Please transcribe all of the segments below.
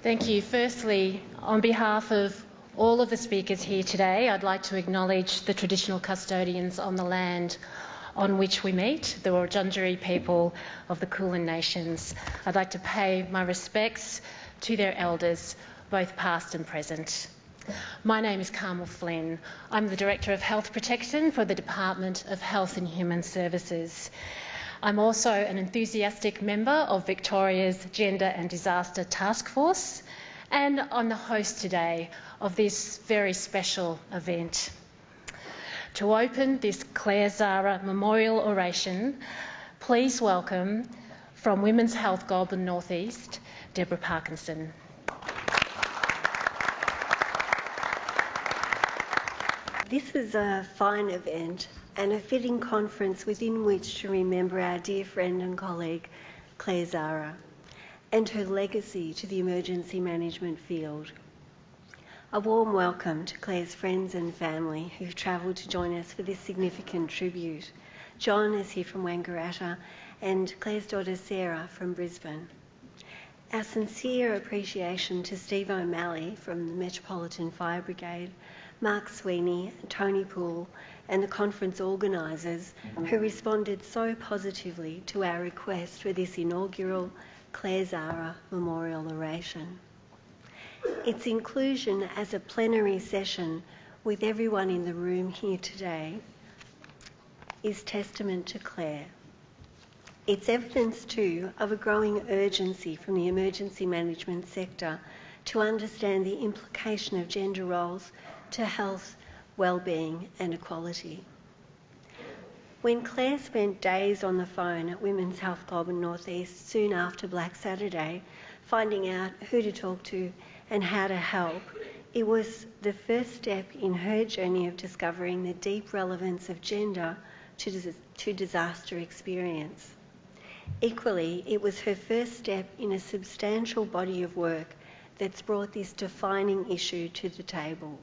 Thank you. Firstly, on behalf of all of the speakers here today, I'd like to acknowledge the traditional custodians on the land on which we meet, the Wurundjeri people of the Kulin Nations. I'd like to pay my respects to their elders, both past and present. My name is Carmel Flynn. I'm the Director of Health Protection for the Department of Health and Human Services. I'm also an enthusiastic member of Victoria's Gender and Disaster Task Force, and I'm the host today of this very special event. To open this Claire Zara Memorial Oration, please welcome from Women's Health Goulburn North East, Deborah Parkinson. This is a fine event and a fitting conference within which to remember our dear friend and colleague, Claire Zara, and her legacy to the emergency management field. A warm welcome to Claire's friends and family who've travelled to join us for this significant tribute. John is here from Wangaratta and Claire's daughter Sarah from Brisbane. Our sincere appreciation to Steve O'Malley from the Metropolitan Fire Brigade, Mark Sweeney, Tony Poole and the conference organisers who responded so positively to our request for this inaugural Claire Zara Memorial Oration. Its inclusion as a plenary session with everyone in the room here today is testament to Claire. It's evidence too of a growing urgency from the emergency management sector to understand the implication of gender roles to health, well-being and equality. When Claire spent days on the phone at Women's Health Goulburn North East soon after Black Saturday, finding out who to talk to and how to help, it was the first step in her journey of discovering the deep relevance of gender to disaster experience. Equally, it was her first step in a substantial body of work that's brought this defining issue to the table.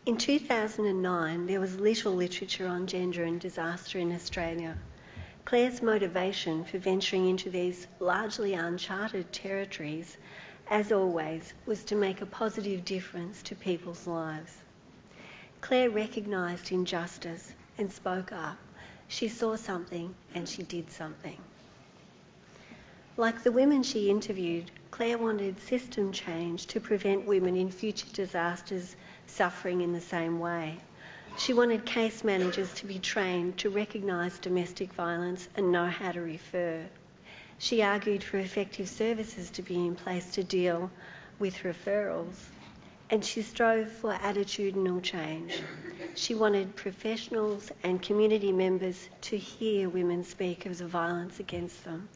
In 2009, there was little literature on gender and disaster in Australia. Claire's motivation for venturing into these largely uncharted territories, as always, was to make a positive difference to people's lives. Claire recognised injustice and spoke up. She saw something and she did something. Like the women she interviewed, Claire wanted system change to prevent women in future disasters suffering in the same way. She wanted case managers to be trained to recognise domestic violence and know how to refer. She argued for effective services to be in place to deal with referrals, and she strove for attitudinal change. She wanted professionals and community members to hear women speak of the violence against them,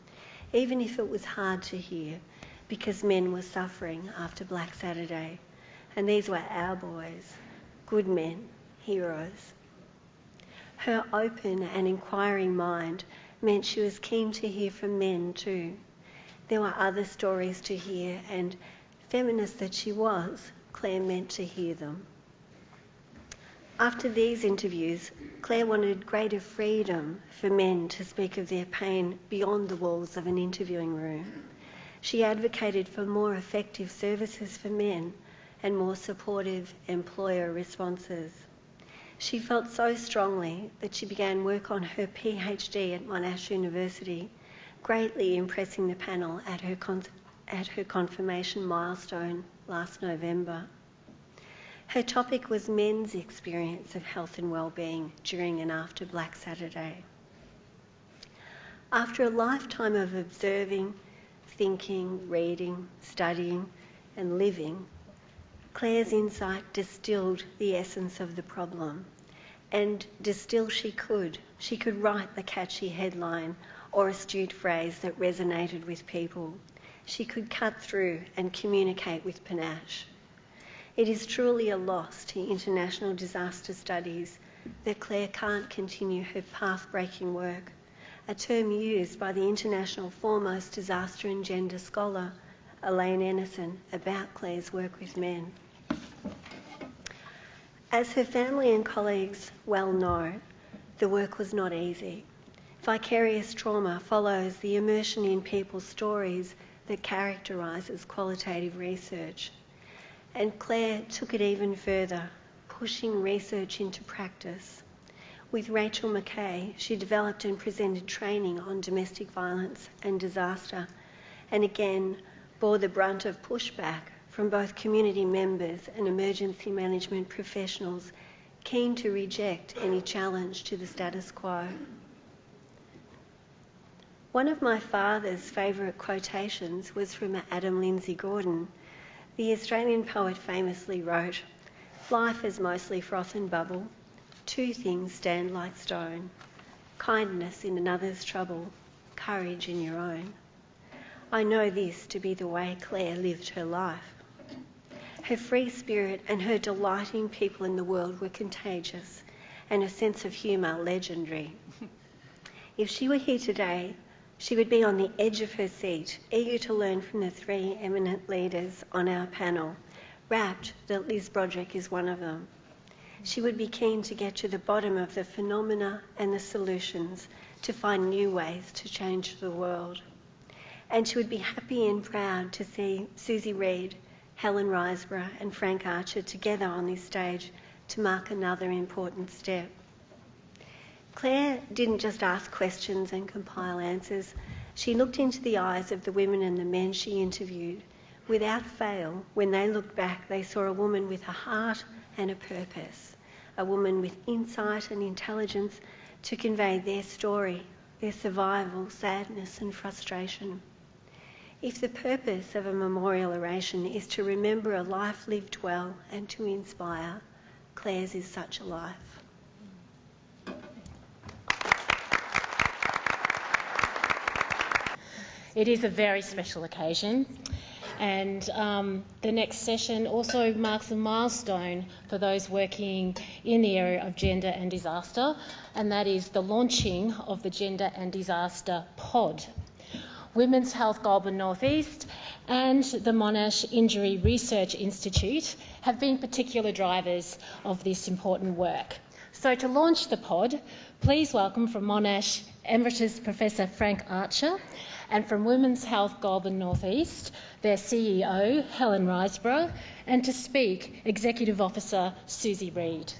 even if it was hard to hear, because men were suffering after Black Saturday. And these were our boys, good men, heroes. Her open and inquiring mind meant she was keen to hear from men too. There were other stories to hear, and feminist that she was, Claire meant to hear them. After these interviews, Claire wanted greater freedom for men to speak of their pain beyond the walls of an interviewing room. She advocated for more effective services for men and more supportive employer responses. She felt so strongly that she began work on her PhD at Monash University, greatly impressing the panel at her confirmation milestone last November. Her topic was men's experience of health and well-being during and after Black Saturday. After a lifetime of observing, thinking, reading, studying and living, Claire's insight distilled the essence of the problem. And distill she could. She could write the catchy headline or astute phrase that resonated with people. She could cut through and communicate with panache. It is truly a loss to international disaster studies that Claire can't continue her path-breaking work, a term used by the international foremost disaster and gender scholar, Elaine Ennison, about Claire's work with men. As her family and colleagues well know, the work was not easy. Vicarious trauma follows the immersion in people's stories that characterises qualitative research. And Claire took it even further, pushing research into practice. With Rachel McKay, she developed and presented training on domestic violence and disaster, and again bore the brunt of pushback from both community members and emergency management professionals keen to reject any challenge to the status quo. One of my father's favourite quotations was from Adam Lindsay Gordon. The Australian poet famously wrote, "Life is mostly froth and bubble. Two things stand like stone. Kindness in another's trouble, courage in your own." I know this to be the way Claire lived her life. Her free spirit and her delighting people in the world were contagious, and her sense of humour legendary. If she were here today, she would be on the edge of her seat, eager to learn from the three eminent leaders on our panel, rapt that Liz Broderick is one of them. She would be keen to get to the bottom of the phenomena and the solutions to find new ways to change the world. And she would be happy and proud to see Susie Reed, Helen Riseborough and Frank Archer together on this stage to mark another important step. Claire didn't just ask questions and compile answers. She looked into the eyes of the women and the men she interviewed. Without fail, when they looked back, they saw a woman with a heart and a purpose, a woman with insight and intelligence to convey their story, their survival, sadness and frustration. If the purpose of a memorial oration is to remember a life lived well and to inspire, Claire's is such a life. It is a very special occasion, and the next session also marks a milestone for those working in the area of gender and disaster, and that is the launching of the Gender and Disaster Pod. Women's Health Goulburn North East and the Monash Injury Research Institute have been particular drivers of this important work. So to launch the pod, please welcome from Monash Emeritus Professor Frank Archer, and from Women's Health Goulburn North East, their CEO Helen Riseborough, and to speak Executive Officer Susie Reed.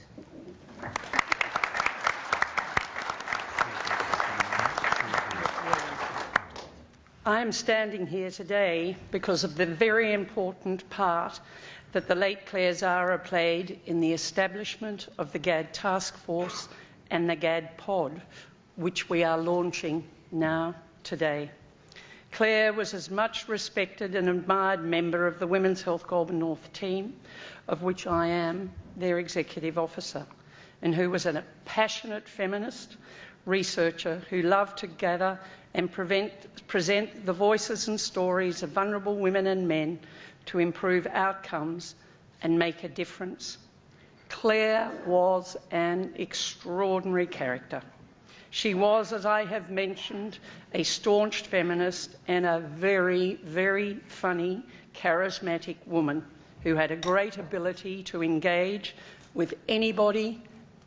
I am standing here today because of the very important part that the late Claire Zara played in the establishment of the GAD Task Force and the GAD Pod, which we are launching now today. Claire was as much respected and admired member of the Women's Health Goulburn North team, of which I am their executive officer, and who was a passionate feminist researcher who loved to gather and present the voices and stories of vulnerable women and men to improve outcomes and make a difference. Claire was an extraordinary character. She was, as I have mentioned, a staunch feminist and a very, very funny, charismatic woman who had a great ability to engage with anybody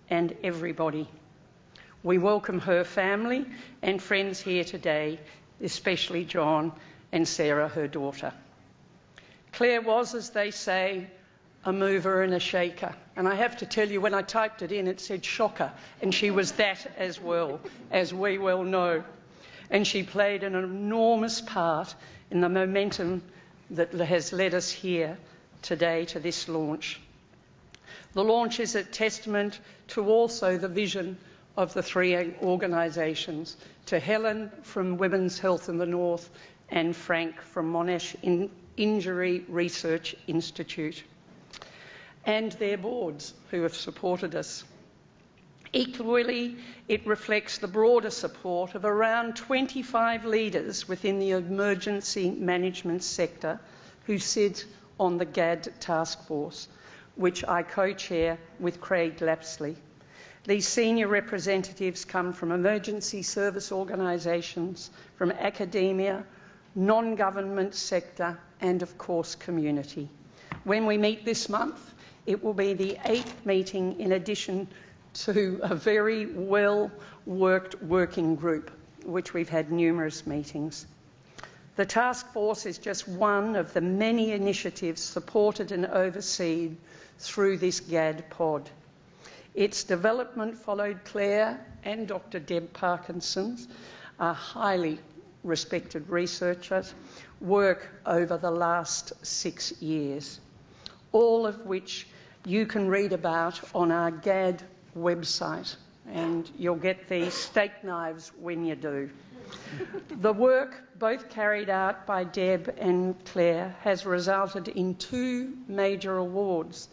and everybody. We welcome her family and friends here today, especially John and Sarah, her daughter. Claire was, as they say, a mover and a shaker. And I have to tell you, when I typed it in, it said shocker, and she was that as well, as we well know. And she played an enormous part in the momentum that has led us here today to this launch. The launch is a testament to also the vision of the three organisations, to Helen from Women's Health in the North and Frank from Monash Injury Research Institute, and their boards who have supported us. Equally, it reflects the broader support of around 25 leaders within the emergency management sector who sit on the GAD task force, which I co-chair with Craig Lapsley. These senior representatives come from emergency service organisations, from academia, non-government sector, and of course community. When we meet this month, it will be the 8th meeting in addition to a very well-worked working group, which we've had numerous meetings. The task force is just one of the many initiatives supported and overseen through this GAD pod. Its development followed Claire and Dr. Deb Parkinson's, a highly respected researchers, work over the last 6 years, all of which you can read about on our GAD website, and you'll get the steak knives when you do. The work, both carried out by Deb and Claire, has resulted in 2 major awards.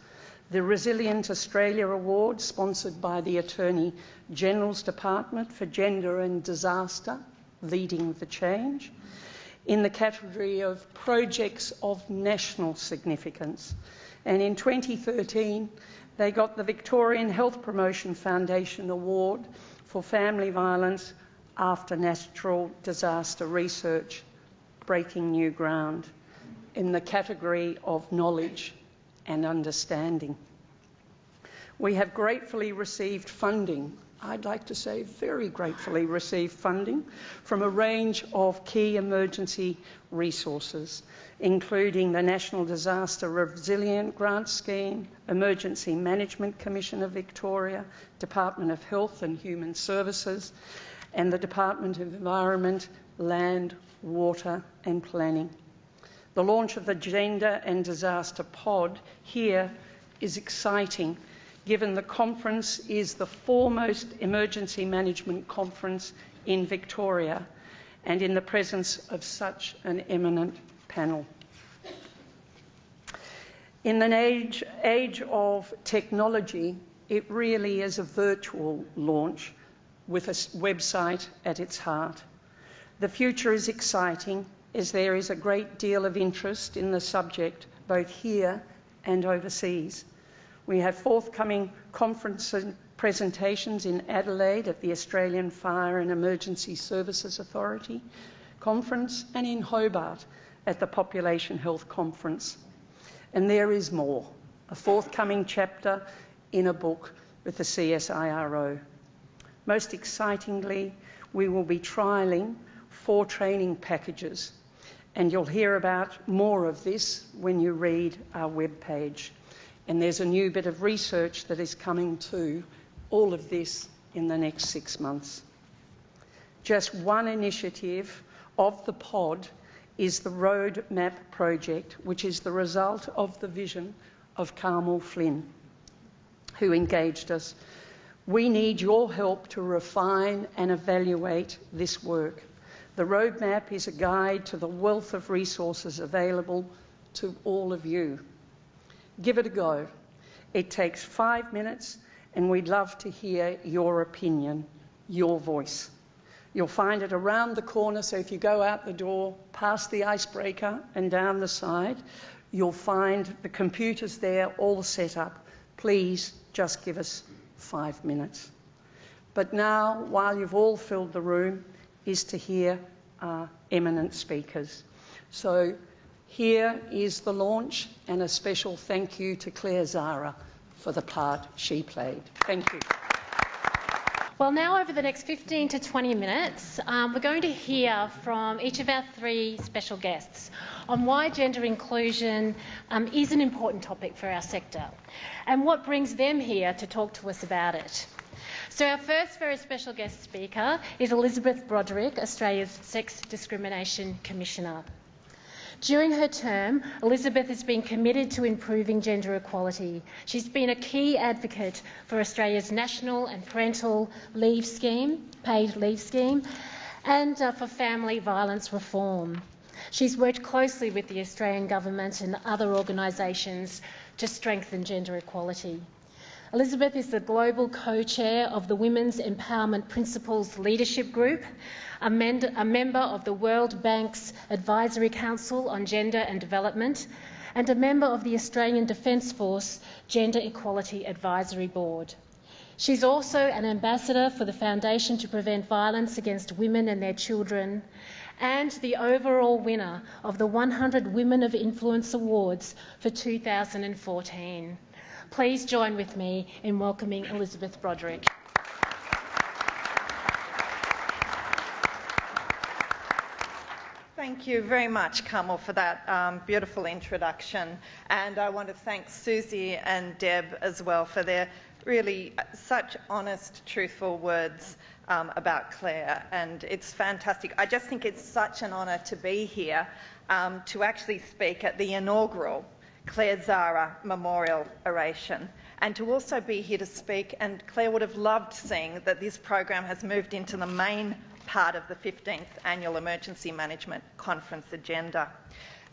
The Resilient Australia Award, sponsored by the Attorney General's Department for Gender and Disaster, Leading the Change, in the category of Projects of National Significance. And in 2013, they got the Victorian Health Promotion Foundation Award for Family Violence After Natural Disaster Research, breaking new ground, in the category of Knowledge and Understanding. We have gratefully received funding, I'd like to say very gratefully received funding, from a range of key emergency resources, including the National Disaster Resilient Grant Scheme, Emergency Management Commission of Victoria, Department of Health and Human Services, and the Department of Environment, Land, Water and Planning. The launch of the Gender and Disaster Pod here is exciting, given the conference is the foremost emergency management conference in Victoria and in the presence of such an eminent panel. In an age of technology, it really is a virtual launch with a website at its heart. The future is exciting as there is a great deal of interest in the subject both here and overseas. We have forthcoming conference presentations in Adelaide at the Australian Fire and Emergency Services Authority Conference and in Hobart at the Population Health Conference. And there is more, a forthcoming chapter in a book with the CSIRO. Most excitingly, we will be trialling 4 training packages, and you'll hear about more of this when you read our webpage. And there's a new bit of research that is coming too, all of this in the next 6 months. Just one initiative of the pod is the Roadmap project, which is the result of the vision of Carmel Flynn, who engaged us. We need your help to refine and evaluate this work. The Roadmap is a guide to the wealth of resources available to all of you. Give it a go. It takes 5 minutes and we'd love to hear your opinion, your voice. You'll find it around the corner, so if you go out the door, past the icebreaker and down the side, you'll find the computers there all set up. Please just give us 5 minutes. But now, while you've all filled the room, is to hear our eminent speakers. So here is the launch, and a special thank you to Claire Zara for the part she played. Thank you. Well, now over the next 15 to 20 minutes, we're going to hear from each of our 3 special guests on why gender inclusion is an important topic for our sector and what brings them here to talk to us about it. So our first very special guest speaker is Elizabeth Broderick, Australia's Sex Discrimination Commissioner. During her term, Elizabeth has been committed to improving gender equality. She's been a key advocate for Australia's national and parental leave scheme, paid leave scheme, and for family violence reform. She's worked closely with the Australian government and other organisations to strengthen gender equality. Elizabeth is the global co-chair of the Women's Empowerment Principles Leadership Group, a member of the World Bank's Advisory Council on Gender and Development, and a member of the Australian Defence Force Gender Equality Advisory Board. She's also an ambassador for the Foundation to Prevent Violence Against Women and Their Children, and the overall winner of the 100 Women of Influence Awards for 2014. Please join with me in welcoming Elizabeth Broderick. thank you very much, Kamal, for that beautiful introduction. And I want to thank Susie and Deb as well for their really such honest, truthful words about Claire. And it's fantastic. I just think it's such an honour to be here to actually speak at the inaugural Claire Zara Memorial Oration, and to also be here to speak. And Claire would have loved seeing that this program has moved into the main part of the 15th Annual Emergency Management Conference agenda.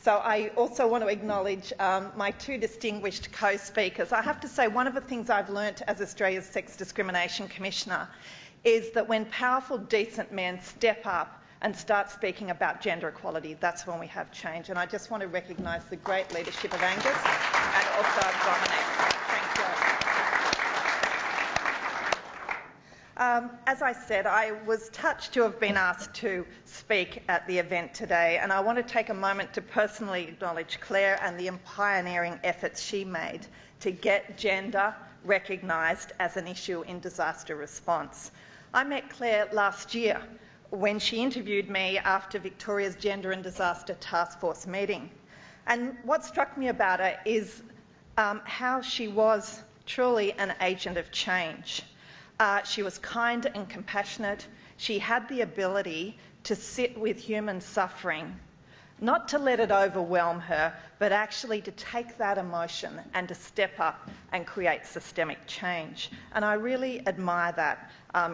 So I also want to acknowledge my two distinguished co-speakers. I have to say, one of the things I've learnt as Australia's Sex Discrimination Commissioner is that when powerful, decent men step up and start speaking about gender equality, that's when we have change. And I just want to recognise the great leadership of Angus and also of Dominic. Thank you. As I said, I was touched to have been asked to speak at the event today, and I want to take a moment to personally acknowledge Claire and the pioneering efforts she made to get gender recognised as an issue in disaster response. I met Claire last year when she interviewed me after Victoria's Gender and Disaster Task Force meeting. And what struck me about her is how she was truly an agent of change. She was kind and compassionate. She had the ability to sit with human suffering, not to let it overwhelm her, but actually to take that emotion and to step up and create systemic change. And I really admire that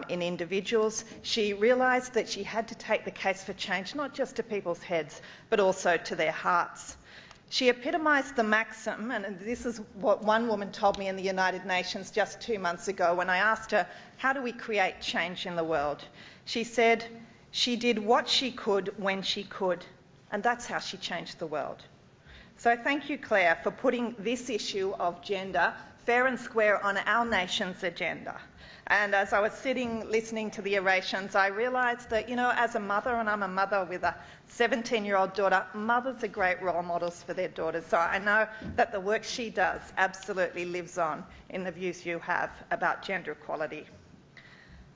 in individuals. She realised that she had to take the case for change not just to people's heads, but also to their hearts. She epitomised the maxim, and this is what one woman told me in the United Nations just 2 months ago when I asked her, how do we create change in the world? She said, she did what she could when she could, and that's how she changed the world. So thank you, Claire, for putting this issue of gender fair and square on our nation's agenda. And as I was sitting listening to the orations, I realised that, you know, as a mother, and I'm a mother with a 17-year-old daughter, mothers are great role models for their daughters. So I know that the work she does absolutely lives on in the views you have about gender equality.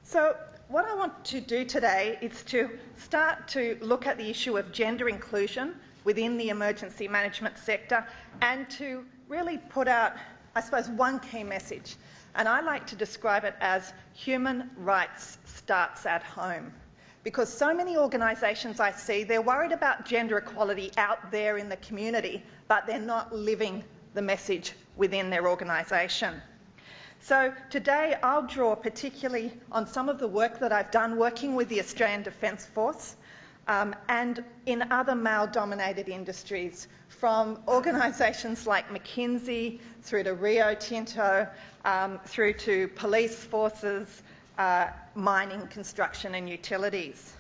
So what I want to do today is to start to look at the issue of gender inclusion within the emergency management sector and to really put out, I suppose, one key message. And I like to describe it as human rights starts at home. Because so many organisations I see, they're worried about gender equality out there in the community, but they're not living the message within their organisation. So today I'll draw particularly on some of the work that I've done working with the Australian Defence Force and in other male-dominated industries, from organisations like McKinsey through to Rio Tinto, through to police forces, mining, construction and utilities.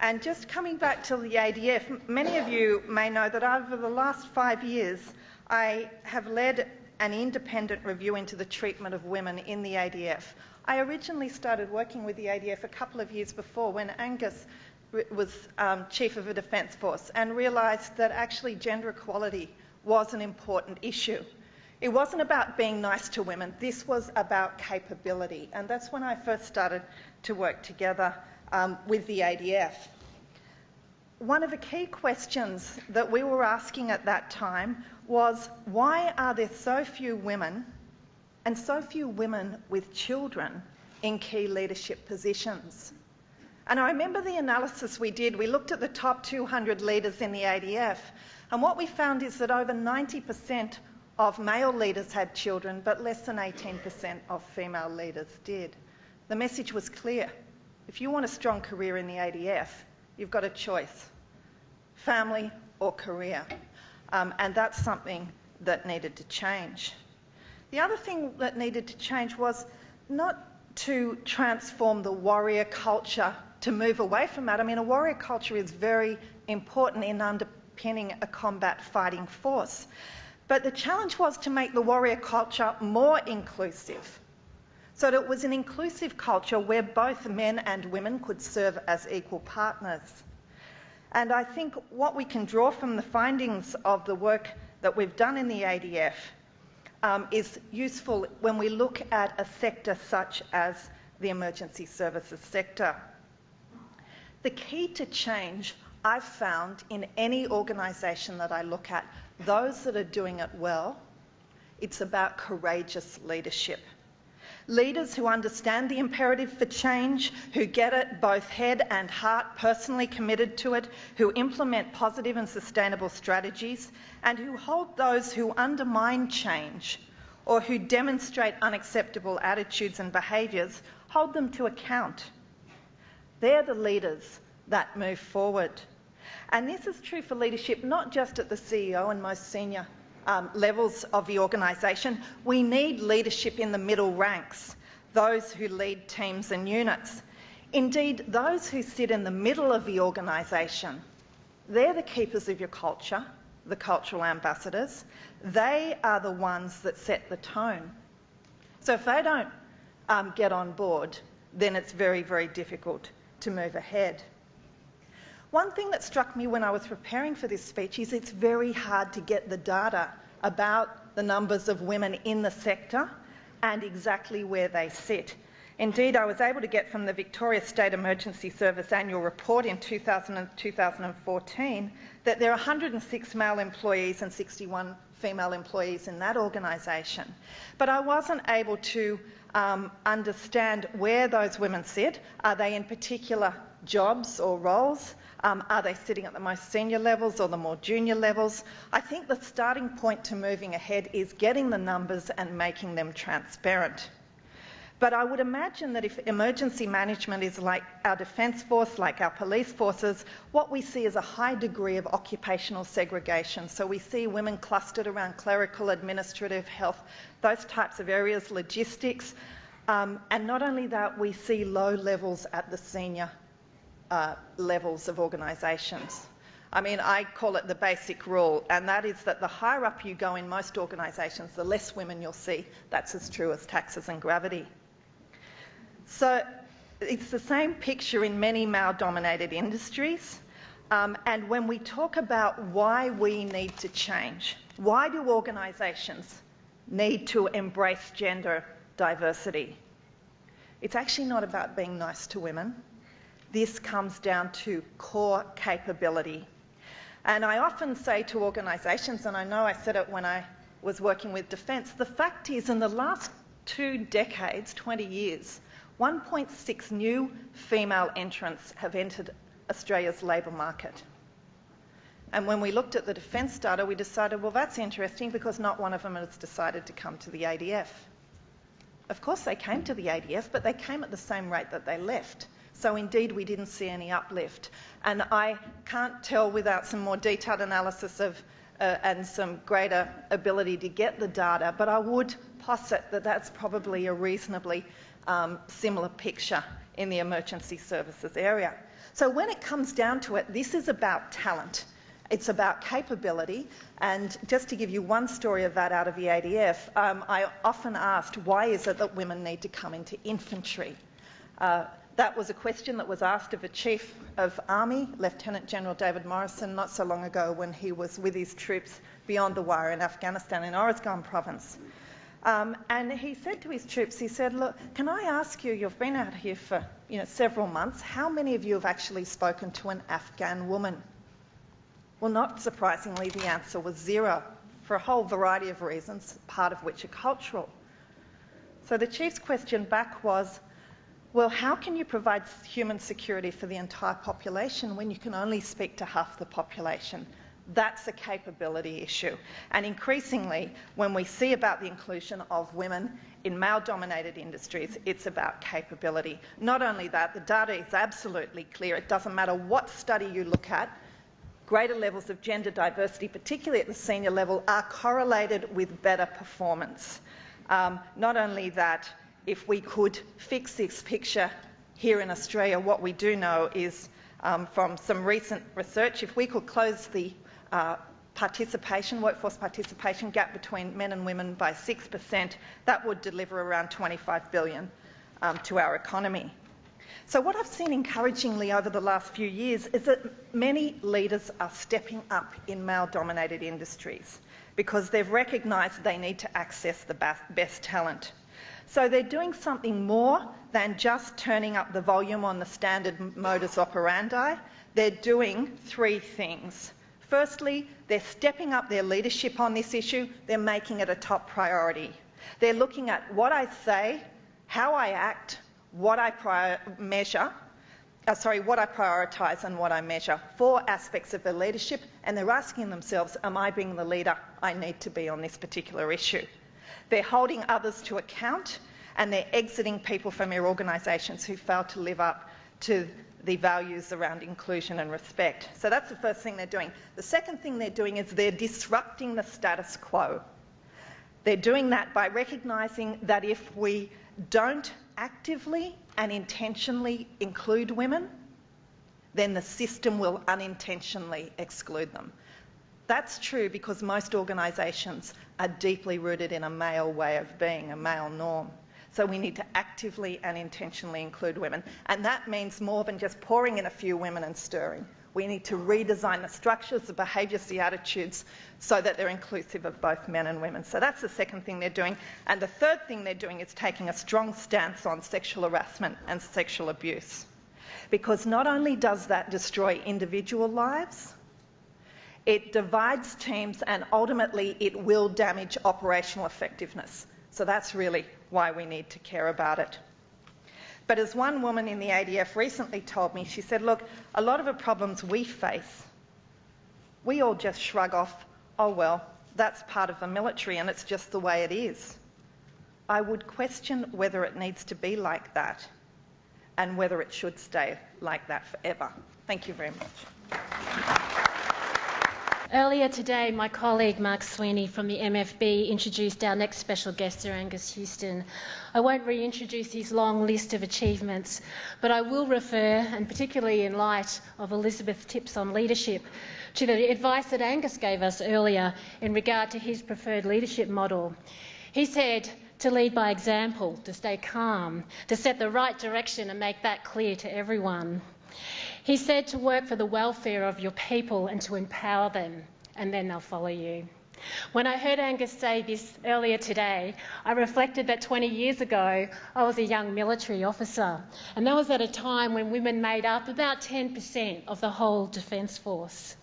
And just coming back to the ADF, many of you may know that over the last 5 years I have led an independent review into the treatment of women in the ADF. I originally started working with the ADF a couple of years before when Angus was Chief of a Defence Force and realised that actually gender equality was an important issue. It wasn't about being nice to women, this was about capability, and that's when I first started to work together with the ADF. One of the key questions that we were asking at that time was, why are there so few women and so few women with children in key leadership positions? And I remember the analysis we did. We looked at the top 200 leaders in the ADF, and what we found is that over 90% of male leaders had children, but less than 18% of female leaders did. The message was clear. If you want a strong career in the ADF, you've got a choice, family or career. And that's something that needed to change. The other thing that needed to change was not to transform the warrior culture to move away from that. I mean, a warrior culture is very important in underpinning a combat fighting force. But the challenge was to make the warrior culture more inclusive, so that it was an inclusive culture where both men and women could serve as equal partners. And I think what we can draw from the findings of the work that we've done in the ADF is useful when we look at a sector such as the emergency services sector. The key to change, I've found in any organisation that I look at, those that are doing it well, it's about courageous leadership. Leaders who understand the imperative for change, who get it both head and heart, personally committed to it, who implement positive and sustainable strategies, and who hold those who undermine change or who demonstrate unacceptable attitudes and behaviours, hold them to account. They're the leaders that move forward. And this is true for leadership, not just at the CEO and most senior levels of the organisation. We need leadership in the middle ranks, those who lead teams and units. Indeed, those who sit in the middle of the organisation, they're the keepers of your culture, the cultural ambassadors. They are the ones that set the tone. So if they don't get on board, then it's very, very difficult to move ahead. One thing that struck me when I was preparing for this speech is it's very hard to get the data about the numbers of women in the sector and exactly where they sit. Indeed, I was able to get from the Victoria State Emergency Service annual report in 2014 that there are 106 male employees and 61 female employees in that organisation. But I wasn't able to understand where those women sit. Are they in particular jobs or roles? Are they sitting at the most senior levels or the more junior levels? I think the starting point to moving ahead is getting the numbers and making them transparent. But I would imagine that if emergency management is like our defence force, like our police forces, what we see is a high degree of occupational segregation. So we see women clustered around clerical, administrative, health, those types of areas, logistics. And not only that, we see low levels at the senior levels of organisations. I mean, I call it the basic rule, and that is that the higher up you go in most organisations, the less women you'll see. That's as true as taxes and gravity. So it's the same picture in many male-dominated industries. And when we talk about why we need to change, why do organisations need to embrace gender diversity? It's actually not about being nice to women. This comes down to core capability. And I often say to organisations, and I know I said it when I was working with Defence, the fact is in the last 2 decades, 20 years, 1.6 new female entrants have entered Australia's labour market. And when we looked at the Defence data, we decided, well, that's interesting because not one of them has decided to come to the ADF. Of course they came to the ADF, but they came at the same rate that they left. So indeed, we didn't see any uplift. And I can't tell without some more detailed analysis of and some greater ability to get the data, but I would posit that that's probably a reasonably similar picture in the emergency services area. So when it comes down to it, this is about talent. It's about capability. And just to give you one story of that out of the ADF, I often asked, why is it that women need to come into infantry? That was a question that was asked of a Chief of Army, Lieutenant General David Morrison, not so long ago when he was with his troops beyond the wire in Afghanistan in Oruzgan province. And he said to his troops, he said, look, can I ask you, you've been out here for several months, how many of you have actually spoken to an Afghan woman? Well, not surprisingly, the answer was 0, for a whole variety of reasons, part of which are cultural. So the Chief's question back was, well, how can you provide human security for the entire population when you can only speak to half the population? That's a capability issue. And increasingly, when we see about the inclusion of women in male-dominated industries, it's about capability. Not only that, the data is absolutely clear. It doesn't matter what study you look at, greater levels of gender diversity, particularly at the senior level, are correlated with better performance. Not only that, if we could fix this picture here in Australia, what we do know is from some recent research, if we could close the workforce participation gap between men and women by 6%, that would deliver around $25 billion to our economy. So what I've seen encouragingly over the last few years is that many leaders are stepping up in male-dominated industries because they've recognised they need to access the best talent. So they're doing something more than just turning up the volume on the standard modus operandi. they're doing three things. Firstly, they're stepping up their leadership on this issue. They're making it a top priority. They're looking at what I say, how I act, what I prioritise and what I measure. 4 aspects of their leadership, and they're asking themselves, am I being the leader I need to be on this particular issue? They're holding others to account, and they're exiting people from their organisations who fail to live up to the values around inclusion and respect. So that's the first thing they're doing. The second thing they're doing is they're disrupting the status quo. They're doing that by recognising that if we don't actively and intentionally include women, then the system will unintentionally exclude them. That's true because most organisations are deeply rooted in a male way of being, a male norm. So we need to actively and intentionally include women. And that means more than just pouring in a few women and stirring. We need to redesign the structures, the behaviours, the attitudes, so that they're inclusive of both men and women. So that's the second thing they're doing. And the third thing they're doing is taking a strong stance on sexual harassment and sexual abuse. Because not only does that destroy individual lives, it divides teams and ultimately it will damage operational effectiveness. So that's really why we need to care about it. But as one woman in the ADF recently told me, she said, look, a lot of the problems we face, we all just shrug off, oh well, that's part of the military and it's just the way it is. I would question whether it needs to be like that and whether it should stay like that forever. Thank you very much. Earlier today, my colleague Mark Sweeney from the MFB introduced our next special guest, Sir Angus Houston. I won't reintroduce his long list of achievements, but I will refer, and particularly in light of Elizabeth's tips on leadership, to the advice that Angus gave us earlier in regard to his preferred leadership model. He said to lead by example, to stay calm, to set the right direction and make that clear to everyone. He said to work for the welfare of your people and to empower them, and then they'll follow you. When I heard Angus say this earlier today, I reflected that 20 years ago I was a young military officer, and that was at a time when women made up about 10% of the whole Defence Force.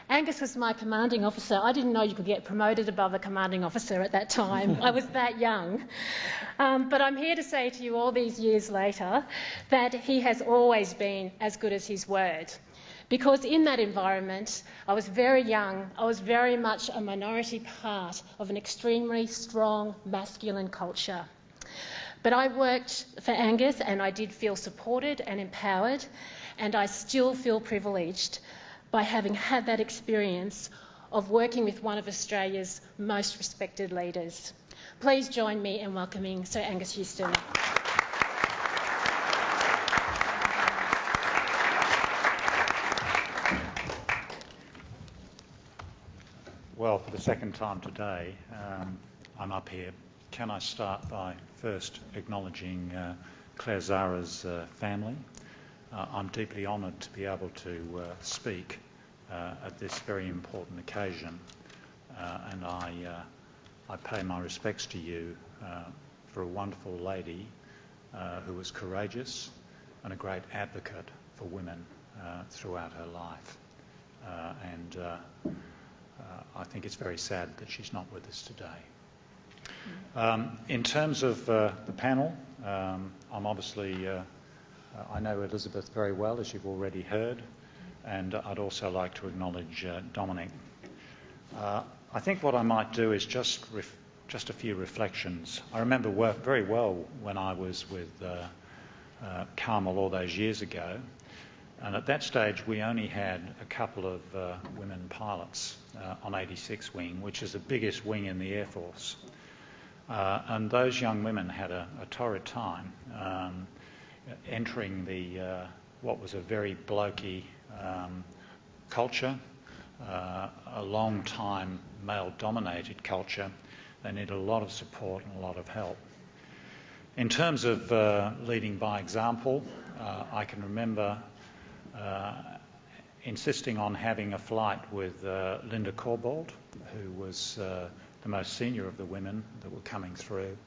Angus was my commanding officer. I didn't know you could get promoted above a commanding officer at that time. I was that young. But I'm here to say to you all these years later that he has always been as good as his word. Because in that environment, I was very young, I was very much a minority part of an extremely strong masculine culture. But I worked for Angus and I did feel supported and empowered, and I still feel privileged by having had that experience of working with one of Australia's most respected leaders. Please join me in welcoming Sir Angus Houston. Well, for the second time today, I'm up here. Can I start by first acknowledging Claire Zara's family? I'm deeply honoured to be able to speak at this very important occasion, and I pay my respects to you for a wonderful lady who was courageous and a great advocate for women throughout her life. And I think it's very sad that she's not with us today. In terms of the panel, I'm obviously I know Elizabeth very well, as you've already heard, and I'd also like to acknowledge Dominic. I think what I might do is just a few reflections. I remember very well when I was with Carmel all those years ago, and at that stage we only had a couple of women pilots on 86 Wing, which is the biggest wing in the Air Force. And those young women had a torrid time entering what was a very blokey culture, a long time male-dominated culture. They needed a lot of support and a lot of help. In terms of leading by example, I can remember insisting on having a flight with Linda Corbould, who was the most senior of the women that were coming through,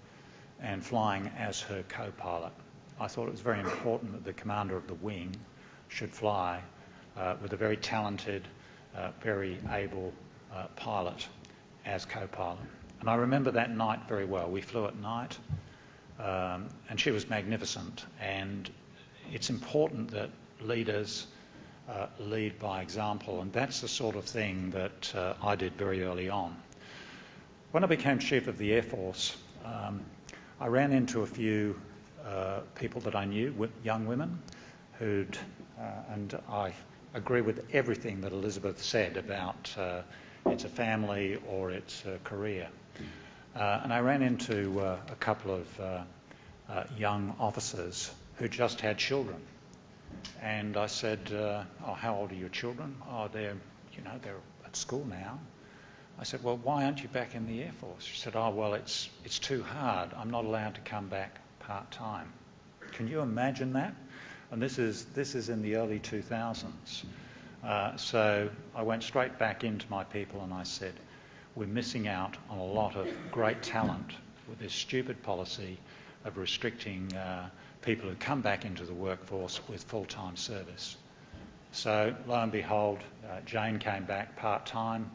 and flying as her co-pilot. I thought it was very important that the commander of the wing should fly with a very talented, very able pilot as co-pilot. And I remember that night very well. We flew at night, and she was magnificent. And it's important that leaders lead by example, and that's the sort of thing that I did very early on. When I became Chief of the Air Force, I ran into a few people that I knew, young women, who'd, and I agree with everything that Elizabeth said about it's a family or it's a career. And I ran into a couple of young officers who just had children. And I said, oh, how old are your children? Oh, they're at school now. I said, well, why aren't you back in the Air Force? She said, oh, well, it's too hard. I'm not allowed to come back part-time. Can you imagine that? And this is in the early 2000s. So I went straight back into my people and I said, we're missing out on a lot of great talent with this stupid policy of restricting people who come back into the workforce with full-time service. So lo and behold, Jane came back part-time.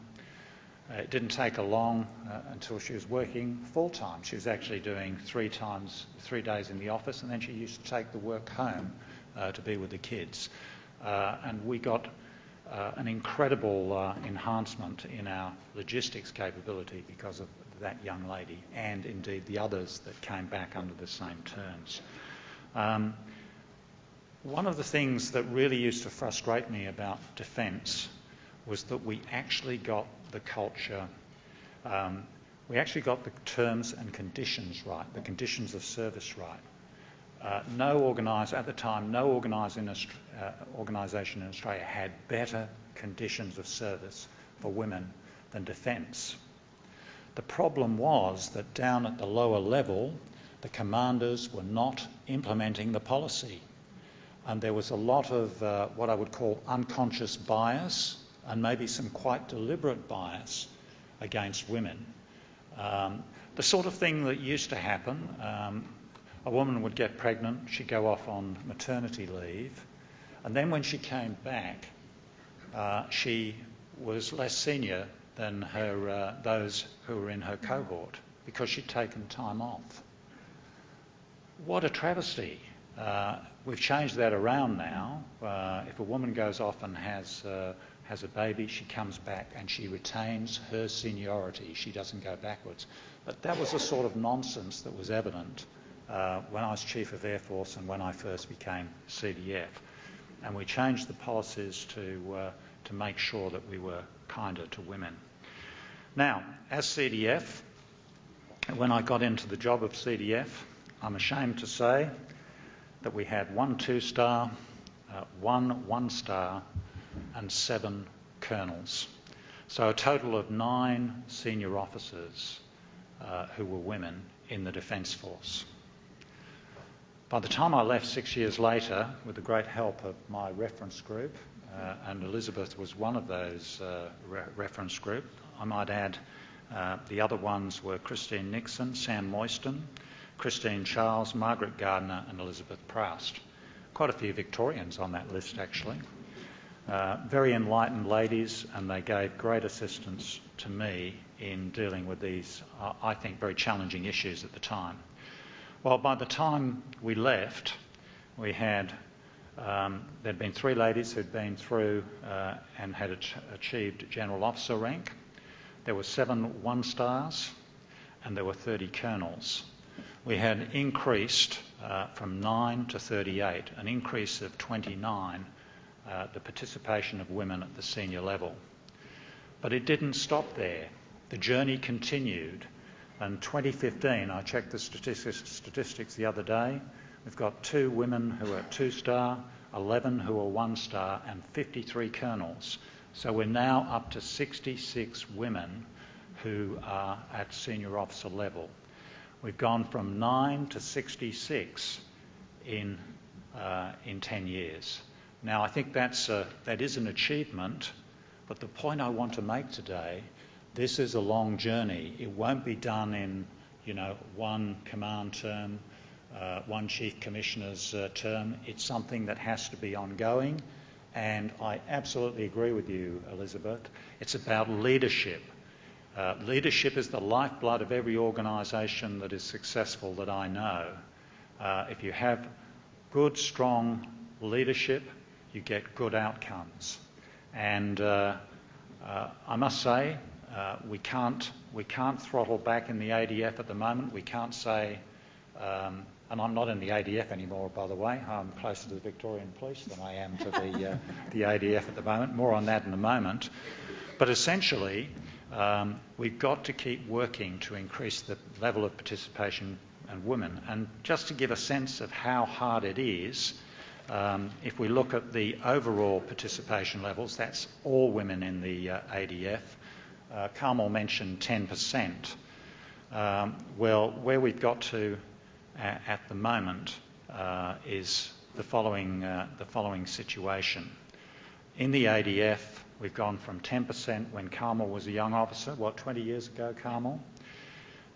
It didn't take her long until she was working full-time. She was actually doing 3 days in the office, and then she used to take the work home to be with the kids. And we got an incredible enhancement in our logistics capability because of that young lady, and indeed the others that came back under the same terms. One of the things that really used to frustrate me about defence was that we actually got the culture, we actually got the terms and conditions right, the conditions of service right. At the time, no organisation in Australia had better conditions of service for women than defence. The problem was that down at the lower level, the commanders were not implementing the policy. And there was a lot of what I would call unconscious bias, and maybe some quite deliberate bias against women. The sort of thing that used to happen, a woman would get pregnant, she'd go off on maternity leave, and then when she came back, she was less senior than those who were in her cohort because she'd taken time off. What a travesty. We've changed that around now. If a woman goes off and has a baby, she comes back and she retains her seniority. She doesn't go backwards. But that was the sort of nonsense that was evident when I was Chief of Air Force and when I first became CDF. And we changed the policies to make sure that we were kinder to women. Now, as CDF, when I got into the job of CDF, I'm ashamed to say that we had 1 2-star, 1 1-star and 7 colonels. So a total of 9 senior officers who were women in the Defence Force. By the time I left 6 years later, with the great help of my reference group, and Elizabeth was one of those reference group, I might add the other ones were Christine Nixon, Sam Moyston, Christine Charles, Margaret Gardner and Elizabeth Proust. Quite a few Victorians on that list actually. Very enlightened ladies, and they gave great assistance to me in dealing with these, I think, very challenging issues at the time. Well, by the time we left, we had, there'd been 3 ladies who'd been through and had achieved General Officer rank. There were 7 1-stars and there were 30 colonels. We had increased from 9 to 38, an increase of 29, the participation of women at the senior level. But it didn't stop there. The journey continued. In 2015, I checked the statistics the other day, we've got 2 women who are 2-star, 11 who are 1-star and 53 colonels. So we're now up to 66 women who are at senior officer level. We've gone from 9 to 66 in 10 years. Now, I think that is an achievement, but the point I want to make today, this is a long journey. It won't be done in, one command term, one chief commissioner's term. It's something that has to be ongoing, and I absolutely agree with you, Elizabeth. It's about leadership. Leadership is the lifeblood of every organisation that is successful that I know. If you have good, strong leadership, you get good outcomes. And I must say, we can't throttle back in the ADF at the moment. We can't say, and I'm not in the ADF anymore, by the way. I'm closer to the Victorian Police than I am to the ADF at the moment. More on that in a moment. But essentially, we've got to keep working to increase the level of participation in women. And just to give a sense of how hard it is, if we look at the overall participation levels, that's all women in the ADF. Carmel mentioned 10%. Well, where we've got to at the moment is the following situation. In the ADF, we've gone from 10% when Carmel was a young officer, 20 years ago, Carmel?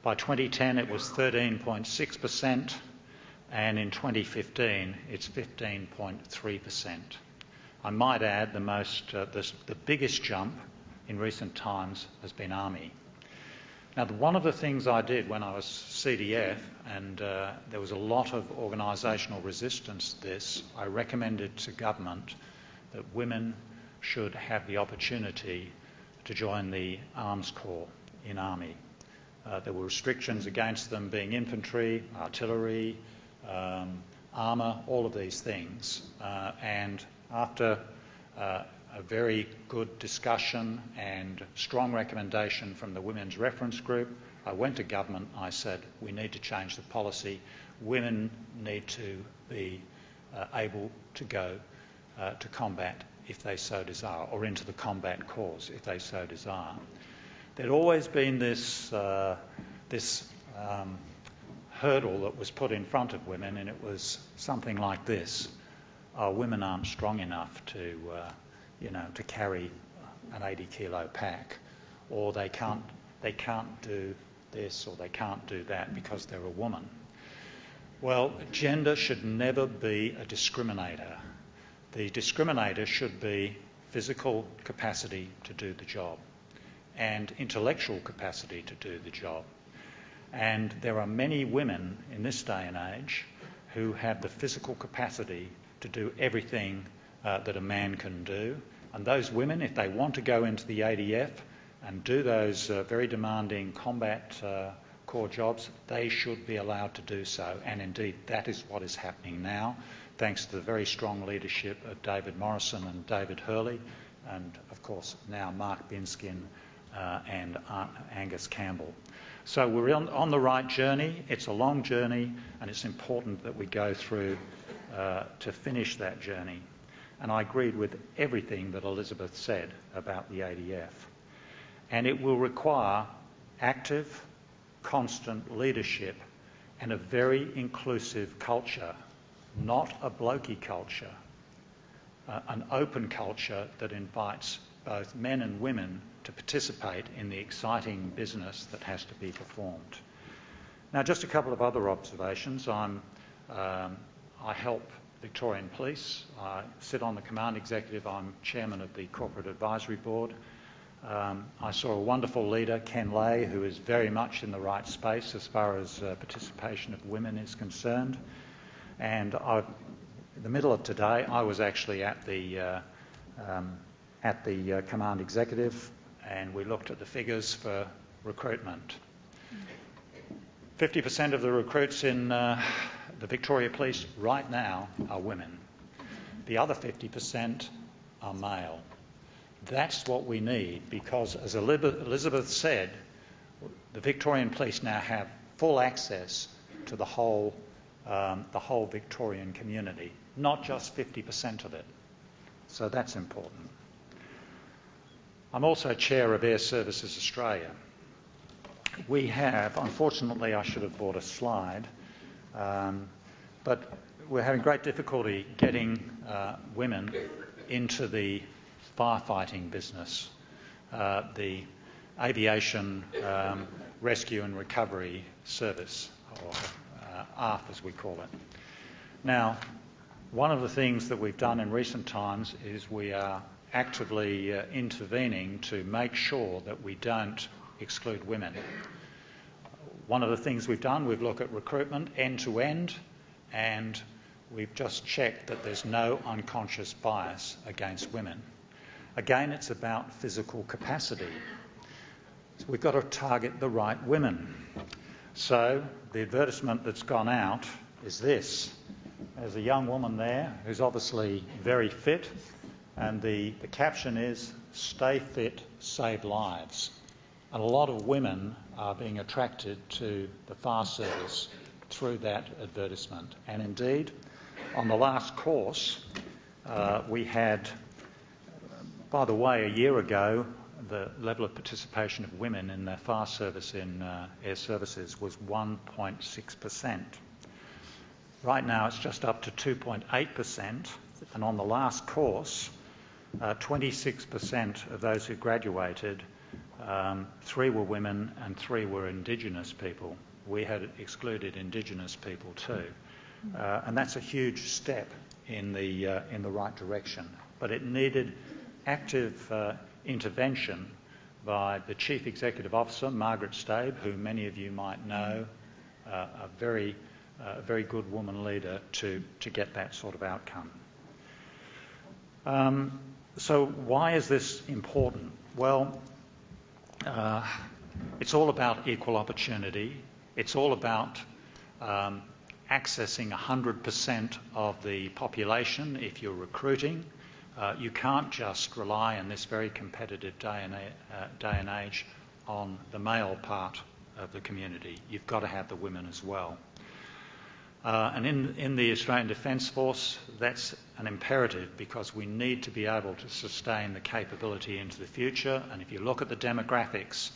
By 2010, it was 13.6%, and in 2015, it's 15.3%. I might add the biggest jump in recent times has been Army. Now, one of the things I did when I was CDF, and there was a lot of organisational resistance to this, I recommended to government that women should have the opportunity to join the arms corps in Army. There were restrictions against them being infantry, artillery, armour, all of these things. And after a very good discussion and strong recommendation from the Women's Reference Group, I went to government. I said, we need to change the policy. Women need to be able to go to combat if they so desire, or into the combat cause if they so desire. There'd always been this hurdle that was put in front of women, and it was something like this: women aren't strong enough to carry an 80-kilo pack, or they can't do this, or they can't do that because they're a woman. Well, gender should never be a discriminator. The discriminator should be physical capacity to do the job and intellectual capacity to do the job. And there are many women in this day and age who have the physical capacity to do everything that a man can do. And those women, if they want to go into the ADF and do those very demanding combat corps jobs, they should be allowed to do so. And indeed, that is what is happening now, thanks to the very strong leadership of David Morrison and David Hurley, and of course now Mark Binskin and Angus Campbell. So we're on the right journey. It's a long journey, and it's important that we go through to finish that journey. And I agreed with everything that Elizabeth said about the ADF. And it will require active, constant leadership and a very inclusive culture, not a blokey culture, an open culture that invites both men and women to participate in the exciting business that has to be performed. Now, just a couple of other observations. I help Victorian Police. I sit on the Command Executive. I'm chairman of the Corporate Advisory Board. I saw a wonderful leader, Ken Lay, who is very much in the right space as far as participation of women is concerned. And in the middle of today, I was actually at the Command Executive, and we looked at the figures for recruitment. 50% of the recruits in the Victoria Police right now are women. The other 50% are male. That's what we need, because as Elizabeth said, the Victorian Police now have full access to the whole Victorian community, not just 50% of it. So that's important. I'm also chair of Air Services Australia. We have, unfortunately I should have brought a slide, but we're having great difficulty getting women into the firefighting business, the Aviation Rescue and Recovery Service, or ARF as we call it. Now, One of the things that we've done in recent times is we are actively intervening to make sure that we don't exclude women. One of the things we've done, we've looked at recruitment end to end, and we've just checked that there's no unconscious bias against women. Again, it's about physical capacity. So we've got to target the right women. So the advertisement that's gone out is this. There's a young woman there who's obviously very fit, and the caption is, "Stay fit, save lives." And a lot of women are being attracted to the fire service through that advertisement. And indeed, on the last course, we had, by the way, a year ago, the level of participation of women in the fire service in air services was 1.6%. Right now it's just up to 2.8%, and on the last course, 26% of those who graduated, 3 were women and 3 were Indigenous people. We had excluded Indigenous people too. And that's a huge step in the right direction. But it needed active intervention by the Chief Executive Officer, Margaret Stabe, who many of you might know, a very good woman leader to get that sort of outcome. So why is this important? Well, it's all about equal opportunity. It's all about accessing 100% of the population if you're recruiting. You can't just rely in this very competitive day and age on the male part of the community. You've got to have the women as well. And in the Australian Defence Force, that's an imperative because we need to be able to sustain the capability into the future. And if you look at the demographics,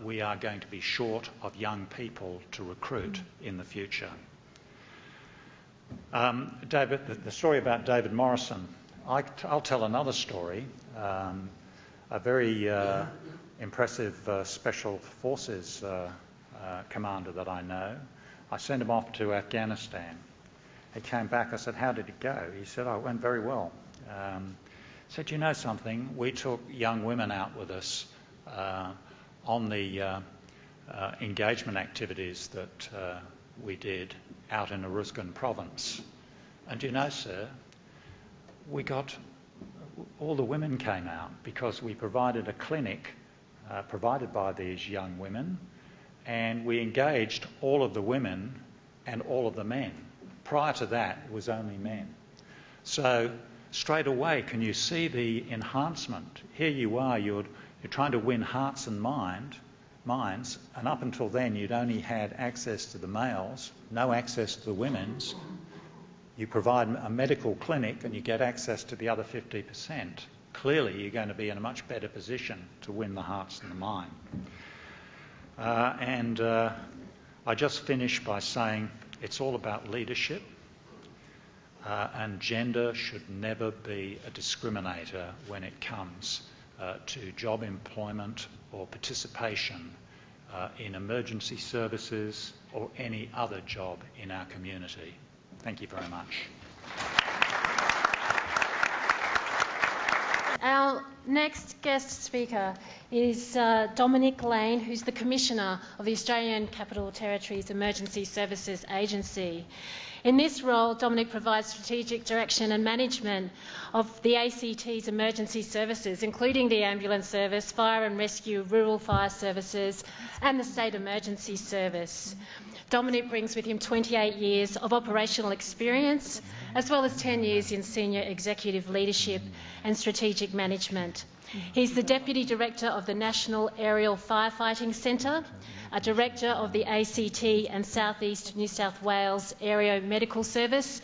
we are going to be short of young people to recruit in the future. The story about David Morrison, I'll tell another story. A very impressive Special Forces commander that I know. I sent him off to Afghanistan. He came back. I said, "How did it go?" He said, "Oh, it went very well." I said, "You know something? We took young women out with us on the engagement activities that we did out in Uruzgan province. And you know, sir, we got all the women came out because we provided a clinic provided by these young women, and we engaged all of the women and all of the men. Prior to that, it was only men. So straight away, can you see the enhancement? Here you are, you're trying to win hearts and minds, and up until then you'd only had access to the males, no access to the women's. You provide a medical clinic and you get access to the other 50%. Clearly you're going to be in a much better position to win the hearts and the mind. I just finish by saying it's all about leadership, and gender should never be a discriminator when it comes to job employment or participation in emergency services or any other job in our community. Thank you very much. Our next guest speaker is Dominic Lane, who's the Commissioner of the Australian Capital Territory's Emergency Services Agency. In this role, Dominic provides strategic direction and management of the ACT's emergency services, including the ambulance service, fire and rescue, rural fire services, and the State Emergency Service. Dominic brings with him 28 years of operational experience, as well as 10 years in senior executive leadership and strategic management. He's the Deputy Director of the National Aerial Firefighting Centre, a Director of the ACT and South East New South Wales Aero Medical Service,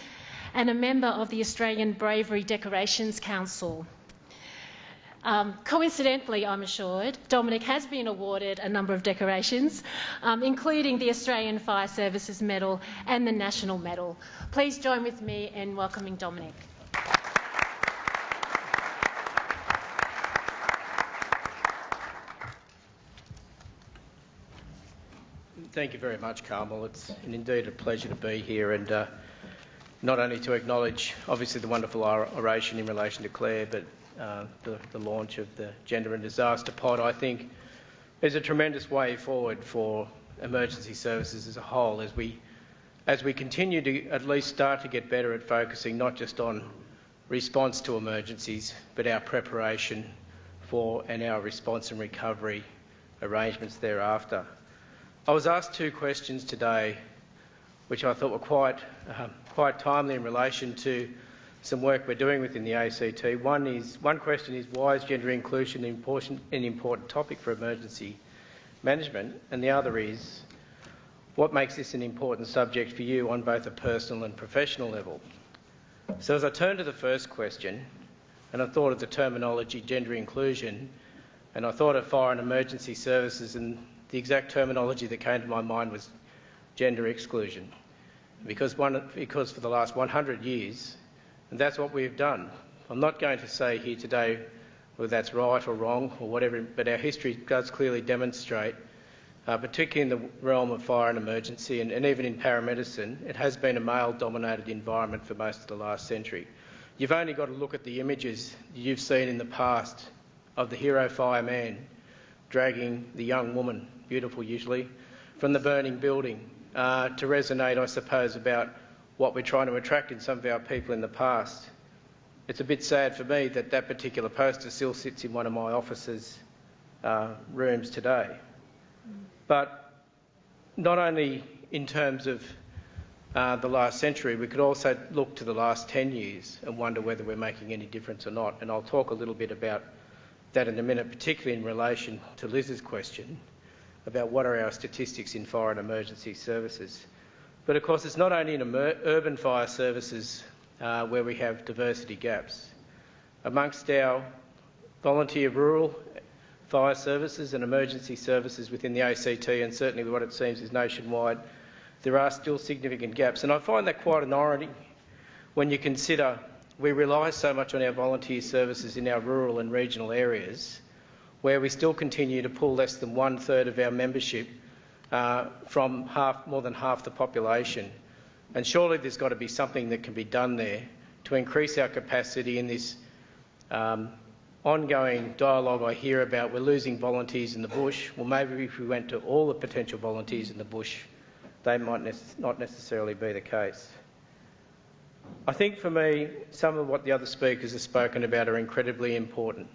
and a member of the Australian Bravery Decorations Council. Coincidentally, I'm assured, Dominic has been awarded a number of decorations, including the Australian Fire Services Medal and the National Medal. Please join with me in welcoming Dominic. Thank you very much, Carmel. It's indeed a pleasure to be here, and not only to acknowledge obviously the wonderful oration in relation to Claire, but the launch of the Gender and Disaster Pod, I think, is a tremendous way forward for emergency services as a whole as we continue to at least start to get better at focusing not just on response to emergencies, but our preparation for and our response and recovery arrangements thereafter. I was asked two questions today which I thought were quite timely in relation to some work we're doing within the ACT. One question is, why is gender inclusion an important topic for emergency management? And the other is, what makes this an important subject for you on both a personal and professional level? So as I turn to the first question, and I thought of the terminology gender inclusion, and I thought of fire and emergency services, and the exact terminology that came to my mind was gender exclusion. Because for the last 100 years, and that's what we've done. I'm not going to say here today whether that's right or wrong or whatever, but our history does clearly demonstrate, particularly in the realm of fire and emergency and even in paramedicine, it has been a male-dominated environment for most of the last century. You've only got to look at the images you've seen in the past of the hero fireman dragging the young woman, beautiful usually, from the burning building to resonate, I suppose, about what we're trying to attract in some of our people in the past. It's a bit sad for me that that particular poster still sits in one of my office's rooms today. But not only in terms of the last century, we could also look to the last 10 years and wonder whether we're making any difference or not. And I'll talk a little bit about that in a minute, particularly in relation to Liz's question about what are our statistics in fire and emergency services. But of course, it's not only in urban fire services where we have diversity gaps. Amongst our volunteer rural fire services and emergency services within the ACT, and certainly what it seems is nationwide, there are still significant gaps. And I find that quite an irony when you consider we rely so much on our volunteer services in our rural and regional areas, where we still continue to pull less than 1/3 of our membership from more than half the population. And surely there's got to be something that can be done there to increase our capacity in this ongoing dialogue I hear about we're losing volunteers in the bush. Well, maybe if we went to all the potential volunteers in the bush, they might not necessarily be the case. I think for me, some of what the other speakers have spoken about are incredibly important.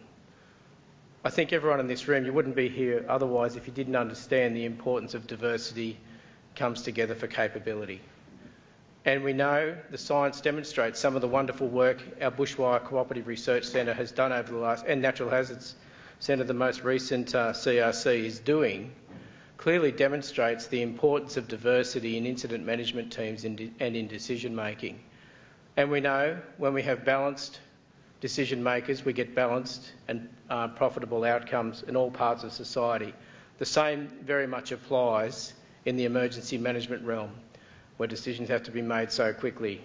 I think everyone in this room, you wouldn't be here otherwise if you didn't understand the importance of diversity comes together for capability. And we know the science demonstrates some of the wonderful work our Bushfire Cooperative Research Centre has done over the last, and Natural Hazards Centre, the most recent CRC, is doing, clearly demonstrates the importance of diversity in incident management teams and in decision making. And we know when we have balanced decision makers, we get balanced and profitable outcomes in all parts of society. The same very much applies in the emergency management realm, where decisions have to be made so quickly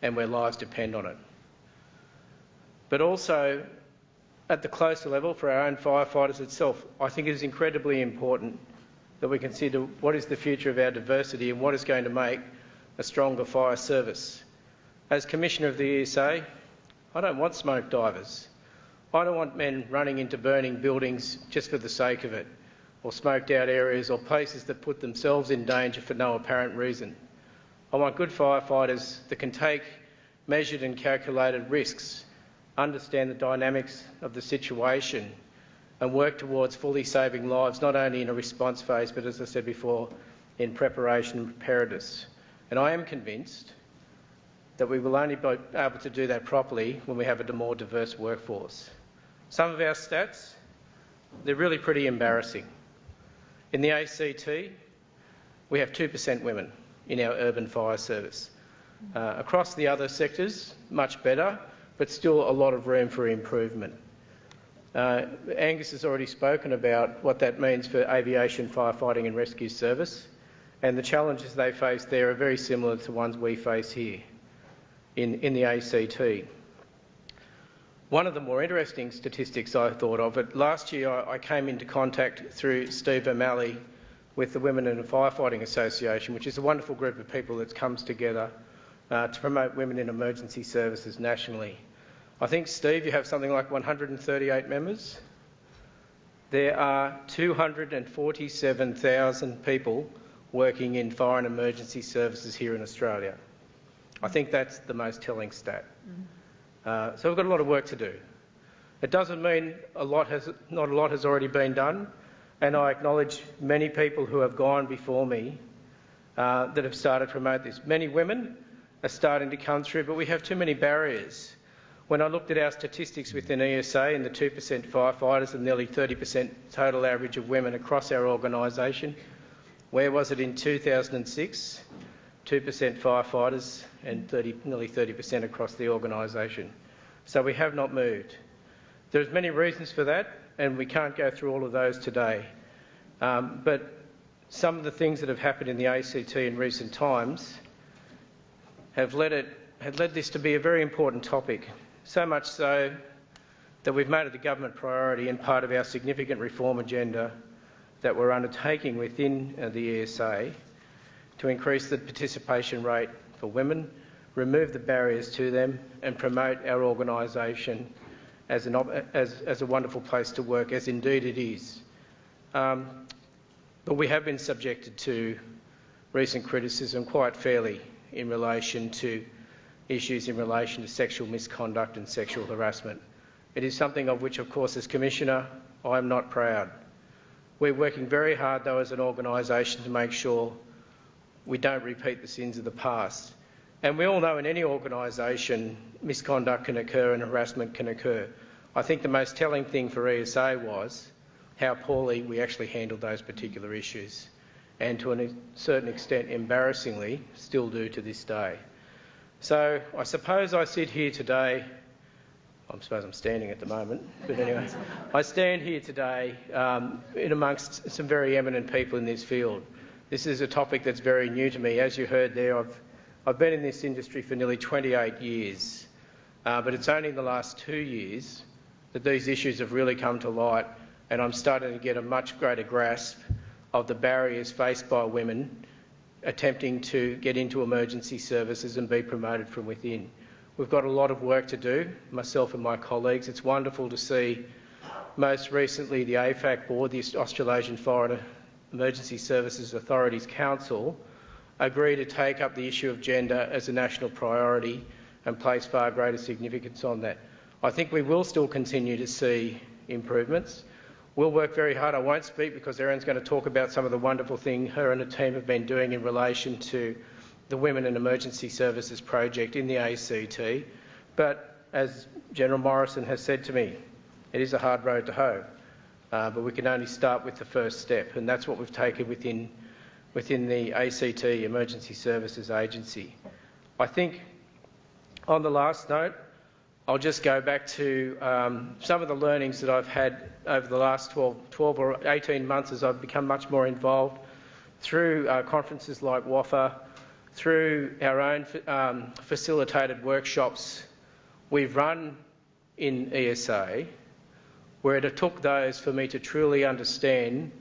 and where lives depend on it. But also at the closer level for our own firefighters itself, I think it is incredibly important that we consider what is the future of our diversity and what is going to make a stronger fire service. As Commissioner of the ESA, I don't want smoke divers. I don't want men running into burning buildings just for the sake of it, or smoked out areas or places that put themselves in danger for no apparent reason. I want good firefighters that can take measured and calculated risks, understand the dynamics of the situation and work towards fully saving lives, not only in a response phase, but as I said before, in preparation and preparedness. And I am convinced that we will only be able to do that properly when we have a more diverse workforce. Some of our stats, they're really pretty embarrassing. In the ACT, we have 2% women in our urban fire service. Across the other sectors, much better, but still a lot of room for improvement. Angus has already spoken about what that means for aviation firefighting and rescue service, and the challenges they face there are very similar to ones we face here in the ACT. One of the more interesting statistics I thought of, last year I came into contact through Steve O'Malley with the Women in the Firefighting Association, which is a wonderful group of people that comes together to promote women in emergency services nationally. I think, Steve, you have something like 138 members. There are 247,000 people working in fire and emergency services here in Australia. I think that's the most telling stat. So we've got a lot of work to do. It doesn't mean not a lot has already been done, and I acknowledge many people who have gone before me that have started to promote this. Many women are starting to come through, but we have too many barriers. When I looked at our statistics within ESA and the 2% firefighters and nearly 30% total average of women across our organisation, where was it in 2006? 2% firefighters and nearly 30% across the organisation. So we have not moved. There's many reasons for that, and we can't go through all of those today. But some of the things that have happened in the ACT in recent times have led this to be a very important topic. So much so that we've made it a government priority and part of our significant reform agenda that we're undertaking within the ESA to increase the participation rate for women, remove the barriers to them and promote our organisation as a wonderful place to work, as indeed it is. But we have been subjected to recent criticism quite fairly in relation to issues in relation to sexual misconduct and sexual harassment. It is something of which, of course, as Commissioner, I am not proud. We're working very hard, though, as an organisation to make sure we don't repeat the sins of the past. And we all know in any organisation misconduct can occur and harassment can occur. I think the most telling thing for ESA was how poorly we actually handled those particular issues, and to a certain extent, embarrassingly, still do to this day. So I suppose I sit here today, I suppose I'm standing at the moment, but anyway, I stand here today in amongst some very eminent people in this field. This is a topic that's very new to me. As you heard there, I've been in this industry for nearly 28 years, but it's only in the last 2 years that these issues have really come to light, and I'm starting to get a much greater grasp of the barriers faced by women attempting to get into emergency services and be promoted from within. We've got a lot of work to do, myself and my colleagues. It's wonderful to see most recently the AFAC board, the Australasian Fire and Emergency Services Authorities Council, agree to take up the issue of gender as a national priority and place far greater significance on that. I think we will still continue to see improvements. We'll work very hard. I won't speak because Erin's going to talk about some of the wonderful things her and her team have been doing in relation to the Women in Emergency Services project in the ACT. But as General Morrison has said to me, it is a hard road to hoe, but we can only start with the first step, and that's what we've taken within the ACT, Emergency Services Agency. I think on the last note, I'll just go back to some of the learnings that I've had over the last 12 or 18 months as I've become much more involved through conferences like WAFA, through our own facilitated workshops we've run in ESA, where it took those for me to truly understand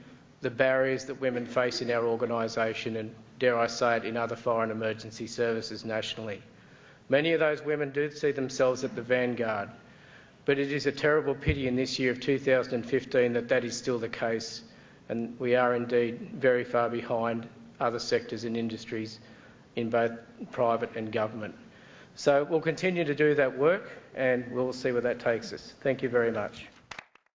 the barriers that women face in our organisation and, dare I say it, in other fire and emergency services nationally. Many of those women do see themselves at the vanguard, but it is a terrible pity in this year of 2015 that that is still the case, and we are indeed very far behind other sectors and industries in both private and government. So we'll continue to do that work and we'll see where that takes us. Thank you very much.